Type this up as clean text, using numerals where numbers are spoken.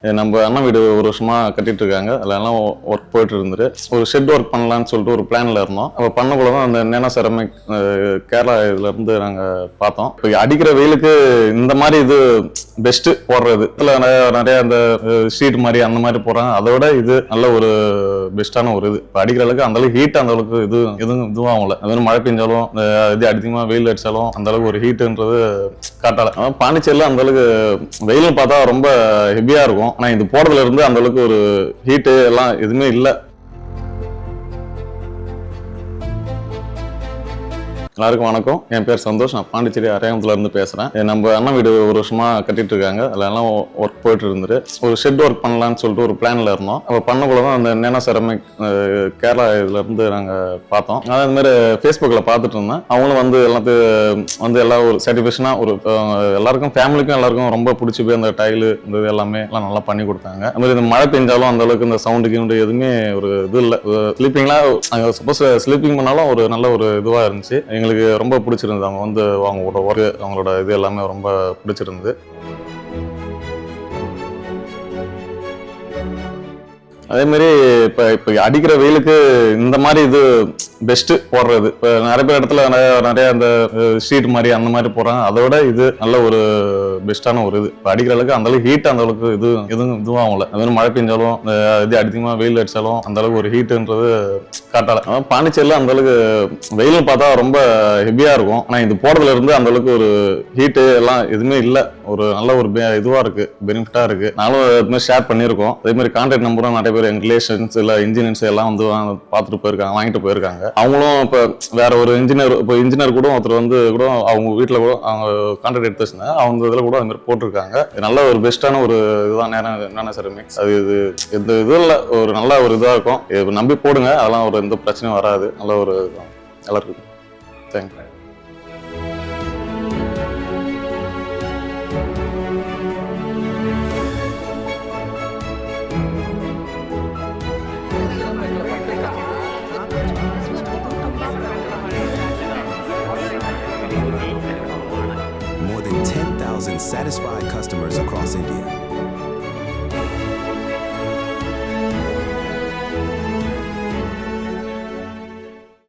நம்ம அண்ணன் வீடு ஒரு வருஷமா கட்டிட்டு இருக்காங்க. அதெல்லாம் ஒர்க் போயிட்டு இருந்துட்டு ஒரு ஷெட் ஒர்க் பண்ணலான்னு சொல்லிட்டு ஒரு பிளான்ல இருந்தோம். அப்போ பண்ணக்குள்ள தான் அந்த நேனோ செரமிக் கேரளா இதுல இருந்து நாங்க பார்த்தோம். இப்போ அடிக்கிற வெயிலுக்கு இந்த மாதிரி இது பெஸ்ட் போடுறது. இதுல நிறைய அந்த ஷீட் மாதிரி அந்த மாதிரி போடுறாங்க. அதை விட இது நல்ல ஒரு பெஸ்டான ஒரு இது. இப்போ அடிக்கிற அளவுக்கு அந்த அளவுக்கு ஹீட் அந்த அளவுக்கு இதுவும் ஆகல. அது மாதிரி மழை பெஞ்சாலும் இது அதிகமா வெயில் அடிச்சாலும் அந்த அளவுக்கு ஒரு ஹீட்டுன்றது காட்டால. பாண்டிச்சேரியில அந்த அளவுக்கு வெயில் பார்த்தா ரொம்ப ஹெவியா இருக்கும். ஆனா இது போடுறதுல இருந்து அந்த அளவுக்கு ஒரு ஹீட் எல்லாம் எதுவுமே இல்லை. எல்லாருக்கும் வணக்கம். என் பேர் சந்தோஷ். நான் பாண்டிச்சேரி அரையாமத்துல இருந்து பேசுறேன். நம்ம அண்ணன் வீடு ஒரு வருஷமா கட்டிட்டு இருக்காங்க. அதெல்லாம் ஒர்க் போயிட்டு இருந்துட்டு ஒரு ஷெட் ஒர்க் பண்ணலான்னு சொல்லிட்டு ஒரு பிளான்ல இருந்தோம். அப்போ பண்ணக்குள்ள தான் அந்த நேனோ செரமிக் கேரளா இதுல இருந்து நாங்க பார்த்தோம். அது மாதிரி ஃபேஸ்புக்ல பார்த்துட்டு இருந்தேன். அவங்களும் வந்து எல்லாத்தையும் வந்து எல்லாம் ஒரு சாட்டிஸ்ஃபேக்ஷனா ஒரு எல்லாருக்கும் ஃபேமிலிக்கும் எல்லாருக்கும் ரொம்ப பிடிச்சி போய் அந்த டைலு இந்த எல்லாமே எல்லாம் நல்லா பண்ணி கொடுத்தாங்க. அது மாதிரி இந்த மழை பெஞ்சாலும் அந்த அளவுக்கு இந்த சவுண்டுக்கு எதுவுமே ஒரு இது இல்லை. ஸ்லீப்பிங்லாம் சப்போஸ் ஸ்லீப்பிங் பண்ணாலும் ஒரு நல்ல ஒரு இதுவா இருந்துச்சு. எங்களுக்கு ரொம்ப பிடிச்சிருந்தது. அவங்க வந்து அவங்களோட ஒர்க் அவங்களோட இது எல்லாமே ரொம்ப பிடிச்சிருந்தது. அதே மாதிரி இப்போ அடிக்கிற வெயிலுக்கு இந்த மாதிரி இது பெஸ்ட் போடுறது. இப்போ நிறைய பேர் இடத்துல நிறைய அந்த ஷீட் மாதிரி அந்த மாதிரி போடுறாங்க. அதை விட இது நல்ல ஒரு பெஸ்டான ஒரு இது. இப்போ அடிக்கிற அளவுக்கு அந்த அளவுக்கு ஹீட் அந்த அளவுக்கு இதுவும் ஆகல. அது மாதிரி மழை பெஞ்சாலும் இது அதிகமா வெயில் அடிச்சாலும் அந்த அளவுக்கு ஒரு ஹீட்டுன்றது காட்டால. பாண்டிச்சேரியில அந்த அளவுக்கு வெயில் பார்த்தா ரொம்ப ஹெவியா இருக்கும். ஆனா இது போடுறதுல இருந்து அந்த அளவுக்கு ஒரு ஹீட்டு எல்லாம் எதுவுமே இல்லை. ஒரு நல்ல ஒரு இதுவா இருக்கு, பெனிஃபிட்டா இருக்கு. நானும் இது மாதிரி ஷேர் பண்ணியிருக்கோம். அதே மாதிரி கான்டாக்ட் நம்பரும் நிறைய பேர் எங்க ரிலேஷன்ஸ் இல்ல இன்ஜினியர்ஸ் எல்லாம் வந்து பார்த்துட்டு போயிருக்காங்க, வாங்கிட்டு போயிருக்காங்க. அவங்களும் இப்ப வேற ஒரு இன்ஜினியர் கூட ஒருத்தர் வந்து கூட அவங்க வீட்டுல கூட அவங்க கான்டாக்ட் எடுத்து வச்சிருந்தாங்க. அவங்க இதுல கூட அது மாதிரி போட்டிருக்காங்க. நல்ல ஒரு பெஸ்டான ஒரு இதுதான் நேனோ செரமிக்ஸ். அது எந்த இது இல்ல, ஒரு நல்ல ஒரு இதா இருக்கும். நம்பி போடுங்க, அதெல்லாம் ஒரு எந்த பிரச்சனையும் வராது. நல்ல ஒரு இதுதான். நல்லா இருக்கு. Thank you. More than 10,000 satisfied customers across India.